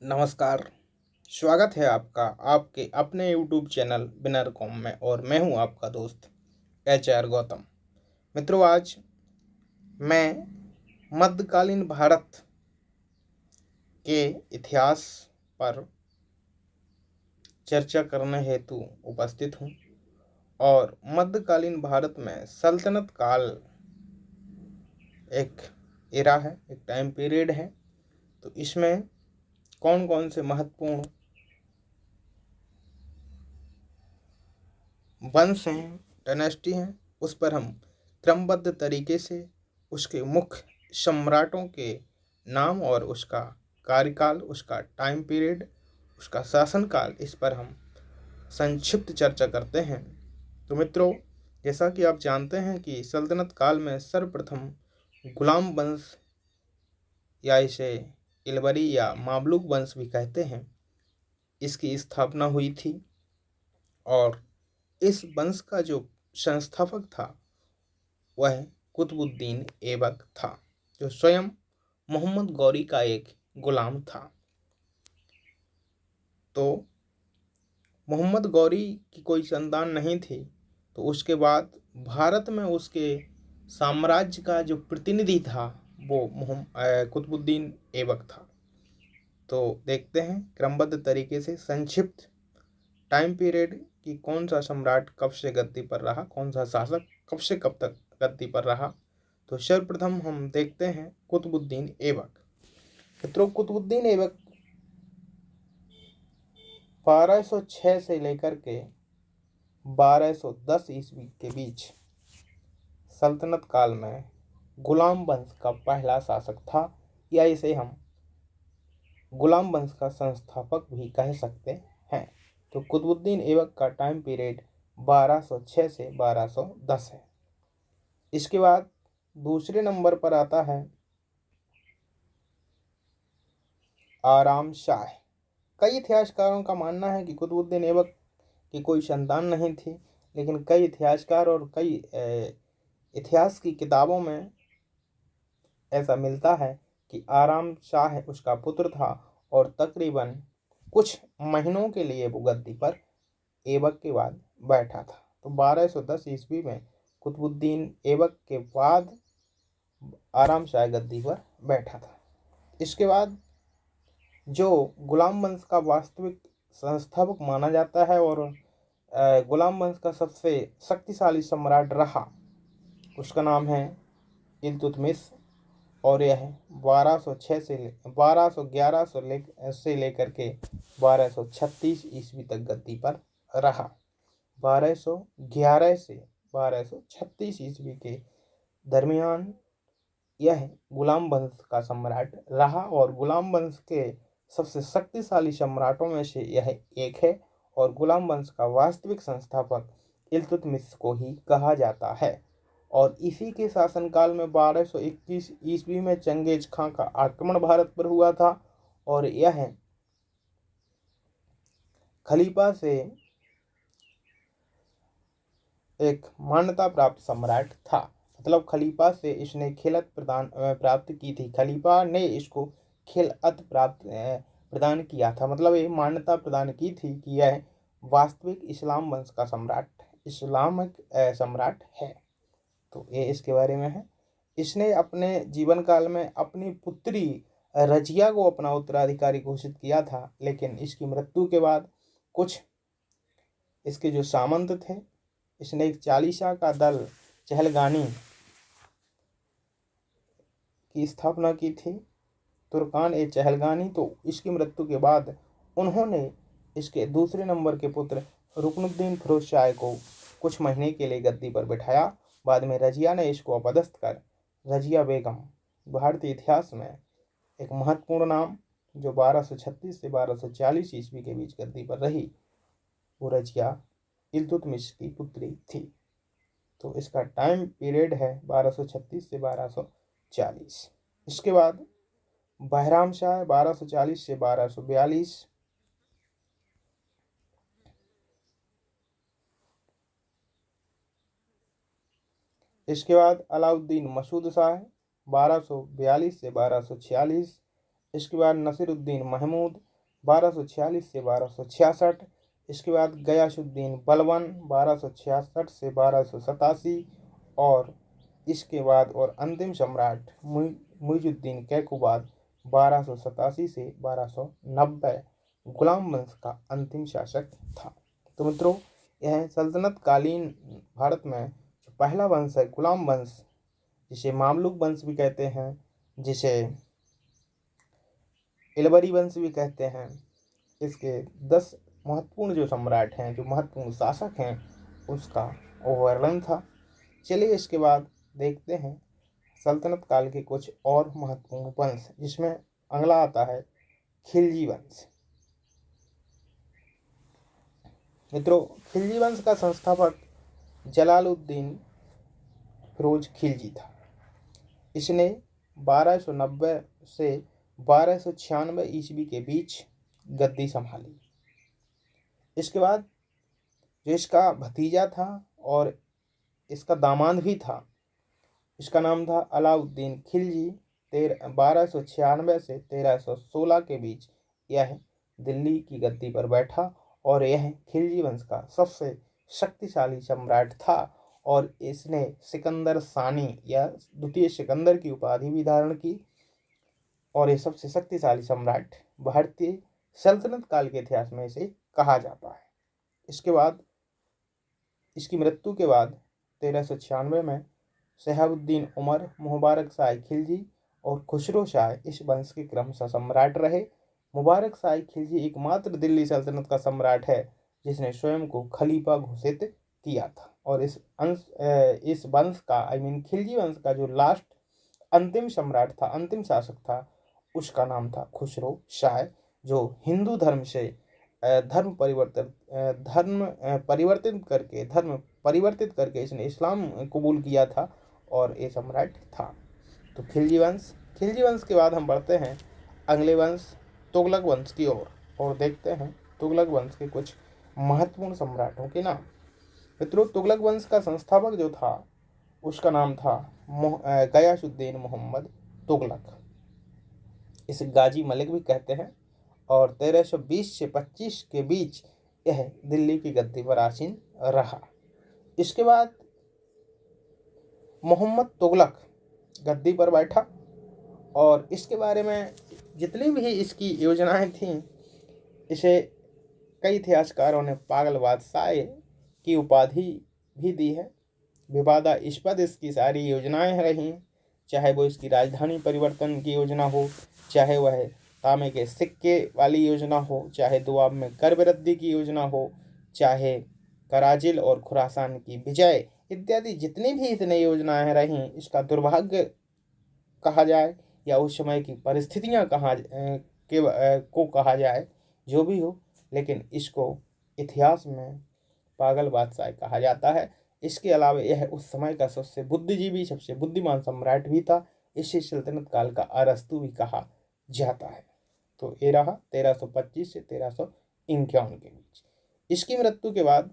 नमस्कार। स्वागत है आपका आपके अपने YouTube चैनल विनर कॉम में और मैं हूं आपका दोस्त HR गौतम। मित्रों, आज मैं मध्यकालीन भारत के इतिहास पर चर्चा करने हेतु उपस्थित हूं और मध्यकालीन भारत में सल्तनत काल एक एरा है, एक टाइम पीरियड है। तो इसमें कौन कौन से महत्वपूर्ण वंश हैं, डायनेस्टी हैं, उस पर हम क्रमबद्ध तरीके से उसके मुख्य सम्राटों के नाम और उसका कार्यकाल, उसका टाइम पीरियड, उसका शासनकाल, इस पर हम संक्षिप्त चर्चा करते हैं। तो मित्रों, जैसा कि आप जानते हैं कि सल्तनत काल में सर्वप्रथम गुलाम वंश या इसे इलबरी या मामलुक वंश भी कहते हैं, इसकी स्थापना हुई थी और इस वंश का जो संस्थापक था वह कुतुबुद्दीन ऐबक था, जो स्वयं मोहम्मद गौरी का एक गुलाम था। तो मोहम्मद गौरी की कोई संतान नहीं थी, तो उसके बाद भारत में उसके साम्राज्य का जो प्रतिनिधि था वो कुतुबुद्दीन ऐबक था। तो देखते हैं क्रमबद्ध तरीके से संक्षिप्त टाइम पीरियड कि कौन सा सम्राट कब से गद्दी पर रहा, कौन सा शासक कब से कब तक गद्दी पर रहा। तो सर्वप्रथम हम देखते हैं कुतुबुद्दीन ऐबक। मित्रों, कुतुबुद्दीन ऐबक 1206 से लेकर के 1210 ईस्वी के बीच सल्तनत काल में गुलाम वंश का पहला शासक था, या इसे हम गुलाम वंश का संस्थापक भी कह सकते हैं। तो कुतुबुद्दीन ऐबक का टाइम पीरियड 1206 से 1210 है। इसके बाद दूसरे नंबर पर आता है आराम शाह। कई इतिहासकारों का मानना है कि कुतुबुद्दीन ऐबक की कोई संतान नहीं थी, लेकिन कई इतिहासकार और कई इतिहास की किताबों में ऐसा मिलता है कि आराम शाह उसका पुत्र था और तकरीबन कुछ महीनों के लिए वो गद्दी पर ऐबक के बाद बैठा था। तो 1210 ईस्वी में कुतुबुद्दीन ऐबक के बाद आराम शाह गद्दी पर बैठा था। इसके बाद जो गुलाम वंश का वास्तविक संस्थापक माना जाता है और गुलाम वंश का सबसे शक्तिशाली सम्राट रहा, उसका नाम है इल्तुतमिश और यह 1206 से 1211 से लेकर के 1236 ईस्वी तक गद्दी पर रहा। 1211 से 1236 ईस्वी के दरमियान यह गुलाम वंश का सम्राट रहा और गुलाम वंश के सबसे शक्तिशाली सम्राटों में से यह एक है और गुलाम वंश का वास्तविक संस्थापक इल्तुतमिश को ही कहा जाता है। और इसी के शासनकाल में 1221 ईस्वी में चंगेज खां का आक्रमण भारत पर हुआ था और यह खलीफा से एक मान्यता प्राप्त सम्राट था। मतलब खलीफा से इसने खिलत प्राप्त की थी, खलीफा ने इसको खिलअत प्रदान किया था। मतलब ये मान्यता प्रदान की थी कि यह वास्तविक इस्लाम वंश का इस्लामिक सम्राट है। तो ये इसके बारे में है। इसने अपने जीवन काल में अपनी पुत्री रजिया को अपना उत्तराधिकारी घोषित किया था, लेकिन इसकी मृत्यु के बाद कुछ इसके जो सामंत थे, इसने एक चालीसा का दल चहलगानी की स्थापना की थी, तुर्कान ए चहलगानी। तो इसकी मृत्यु के बाद उन्होंने इसके दूसरे नंबर के पुत्र रुकनुद्दीन फिरोज शाह को कुछ महीने के लिए गद्दी पर बिठाया। बाद में रजिया ने इसको अपदस्थ कर रजिया बेगम, भारतीय इतिहास में एक महत्वपूर्ण नाम, जो 1236 से 1240 ईस्वी के बीच गद्दी पर रही, वो रजिया इल्तुतमिश की पुत्री थी। तो इसका टाइम पीरियड है 1236 से 1240। इसके बाद बहराम शाह 1240 से 1242। इसके बाद अलाउद्दीन मसूद शाह 1242 से 1246। इसके बाद नसीरुद्दीन महमूद 1246 से 1266। इसके बाद गयासुद्दीन बलबन 1266 से 1287। और इसके बाद और अंतिम सम्राट मुइजुद्दीन कैकुबाद 1287 से 1290 गुलाम वंश का अंतिम शासक था। तो मित्रों, यह सल्तनत कालीन भारत में जो पहला वंश है गुलाम वंश, जिसे मामलुक वंश भी कहते हैं, जिसे इलबरी वंश भी कहते हैं, इसके 10 महत्वपूर्ण जो सम्राट हैं, जो महत्वपूर्ण शासक हैं, उसका वर्णन था। चलिए इसके बाद देखते हैं सल्तनत काल के कुछ और महत्वपूर्ण वंश, जिसमें अगला आता है खिलजी वंश। मित्रों, खिलजी वंश का संस्थापक जलालुद्दीन फिरोज खिलजी था। इसने 1290 से 1296 ईस्वी के बीच गद्दी संभाली। इसके बाद जो इसका भतीजा था और इसका दामाद भी था, इसका नाम था अलाउद्दीन खिलजी। 1296 से 1316 के बीच यह दिल्ली की गद्दी पर बैठा और यह खिलजी वंश का सबसे शक्तिशाली सम्राट था। और इसने सिकंदर सानी या द्वितीय सिकंदर की उपाधि भी धारण की और ये सबसे शक्तिशाली सम्राट भारतीय सल्तनत काल के इतिहास में इसे कहा जाता है। इसके बाद इसकी मृत्यु के बाद 1396 में शहाबुद्दीन उमर, मुबारक शाह खिलजी और खुसरो शाह इस वंश के क्रमशः सम्राट रहे। मुबारक शाह खिलजी एकमात्र दिल्ली सल्तनत का सम्राट है जिसने स्वयं को खलीफा घोषित किया था। और इस वंश का खिलजी वंश का जो लास्ट अंतिम सम्राट था, अंतिम शासक था, उसका नाम था खुसरो शाह, जो हिंदू धर्म से धर्म परिवर्तित करके इसने इस्लाम कबूल किया था और ये सम्राट था। तो खिलजी वंश के बाद हम बढ़ते हैं अगले वंश तुगलक वंश की ओर और देखते हैं तुगलक वंश के कुछ महत्वपूर्ण सम्राटों के नाम। मित्रों, तुगलक वंश का संस्थापक जो था उसका नाम था गयासुद्दीन मोहम्मद तुगलक। इसे गाजी मलिक भी कहते हैं और 1320 से 25 के बीच यह दिल्ली की गद्दी पर आसीन रहा। इसके बाद मोहम्मद तुगलक गद्दी पर बैठा और इसके बारे में जितनी भी इसकी योजनाएं थीं, इसे कई इतिहासकारों ने पागल बादशाह की उपाधि भी दी है। विवादास्पद इसकी सारी योजनाएं रही, चाहे वो इसकी राजधानी परिवर्तन की योजना हो, चाहे वह तांबे के सिक्के वाली योजना हो, चाहे दुआब में कर वृद्धि की योजना हो, चाहे कराजिल और खुरासान की विजय इत्यादि जितनी भी इतनी योजनाएं रहीं, इसका दुर्भाग्य कहा जाए या उस समय की परिस्थितियां को कहा जाए, जो भी हो, लेकिन इसको इतिहास में पागल बादशाह कहा जाता है। इसके अलावा यह उस समय का सबसे बुद्धिजीवी, सबसे बुद्धिमान सम्राट भी था। इसे सल्तनत काल का अरस्तू भी कहा जाता है। तो ये रहा 1325 से 1351 के बीच। इसकी मृत्यु के बाद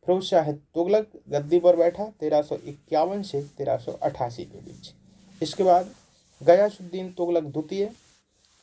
फिरोज शाह तुगलक गद्दी पर बैठा 1351 से 1388 के बीच। इसके बाद गयासुद्दीन तुगलक द्वितीय,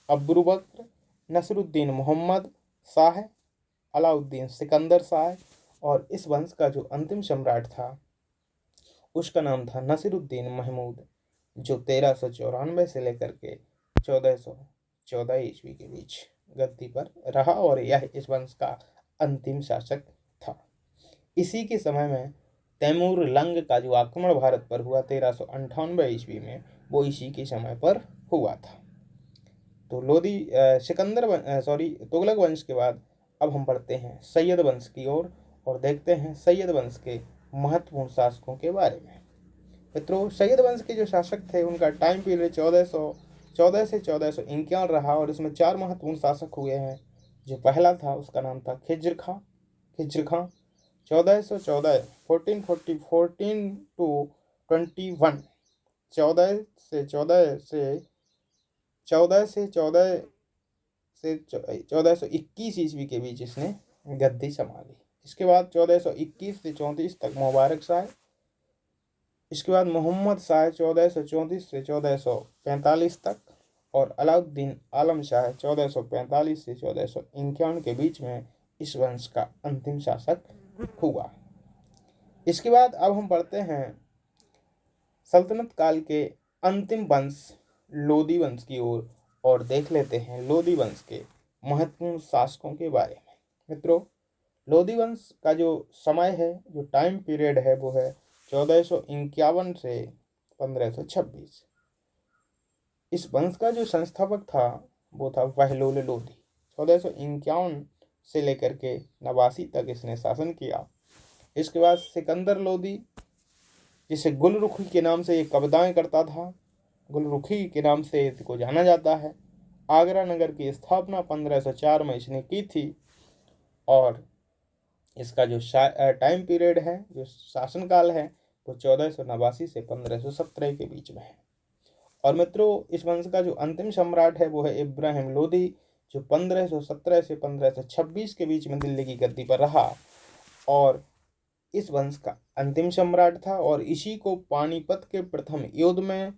अब्दुल बकर, नसरुद्दीन मोहम्मद शाह, अलाउद्दीन सिकंदर शाह और इस वंश का जो अंतिम सम्राट था उसका नाम था नसीरुद्दीन महमूद, जो 1394 से लेकर के 1414 ईस्वी के बीच गद्दी पर रहा और यह इस वंश का अंतिम शासक था। इसी के समय में तैमूर लंग का जो आक्रमण भारत पर हुआ 1398 ईस्वी में, वो इसी के समय पर हुआ था। तो तुगलक वंश के बाद अब हम बढ़ते हैं सैयद वंश की ओर और देखते हैं सैयद वंश के महत्वपूर्ण शासकों के बारे में। मित्रों, सैयद वंश के जो शासक थे उनका टाइम पीरियड 1414 से 1451 रहा और इसमें 4 महत्वपूर्ण शासक हुए हैं। जो पहला था उसका नाम था खिज्र खां 1414 1414 टू 21, 1421 ईस्वी के बीच इसने गद्दी संभाली। इसके बाद 1421 से 34 तक मुबारक शाह। इसके बाद मोहम्मद शाह 1434 से 1445 तक और अलाउद्दीन आलम शाह 1445 से 1451 के बीच में इस वंश का अंतिम शासक हुआ। इसके बाद अब हम पढ़ते हैं सल्तनत काल के अंतिम वंश लोदी वंश की ओर और देख लेते हैं लोदी वंश के महत्वपूर्ण शासकों के बारे में। मित्रों, लोदी वंश का जो समय है, जो टाइम पीरियड है, वो है 1451 से 1526। इस वंश का जो संस्थापक था वो था बहलोल लोदी। 1451 से लेकर के 89 तक इसने शासन किया। इसके बाद सिकंदर लोदी, जिसे गुलरुखी के नाम से ये कविताएं करता था, गुलरुखी के नाम से इसको जाना जाता है। आगरा नगर की स्थापना 1504 में इसने की थी और इसका जो टाइम पीरियड है, जो शासनकाल है, वो 1489 से 1517 के बीच में है। और मित्रों, इस वंश का जो अंतिम सम्राट है वो है इब्राहिम लोदी, जो 1517 से 1526 के बीच में दिल्ली की गद्दी पर रहा और इस वंश का अंतिम सम्राट था। और इसी को पानीपत के प्रथम युद्ध में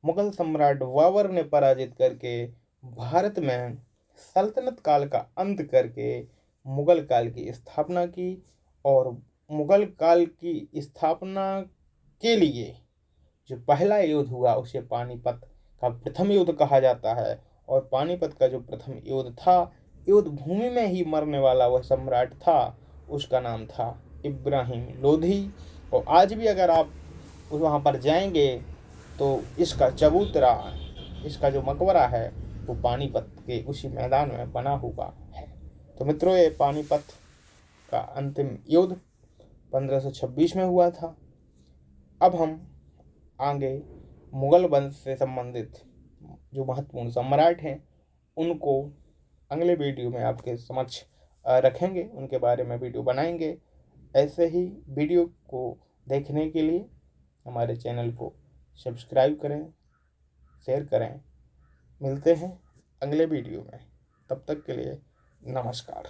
मुगल सम्राट बाबर ने पराजित करके भारत में सल्तनत काल का अंत करके मुगल काल की स्थापना की। और मुगल काल की स्थापना के लिए जो पहला युद्ध हुआ उसे पानीपत का प्रथम युद्ध कहा जाता है। और पानीपत का जो प्रथम युद्ध था, युद्ध भूमि में ही मरने वाला वह सम्राट था, उसका नाम था इब्राहिम लोधी। और आज भी अगर आप वहाँ पर जाएंगे तो इसका चबूतरा, इसका जो मकबरा है, वो पानीपत के उसी मैदान में बना हुआ है। तो मित्रों, ये पानीपत का अंतिम युद्ध 1526 में हुआ था। अब हम आगे मुगल वंश से संबंधित जो महत्वपूर्ण सम्राट हैं उनको अगले वीडियो में आपके समक्ष रखेंगे, उनके बारे में वीडियो बनाएंगे। ऐसे ही वीडियो को देखने के लिए हमारे चैनल को सब्सक्राइब करें, शेयर करें। मिलते हैं अगले वीडियो में, तब तक के लिए नमस्कार।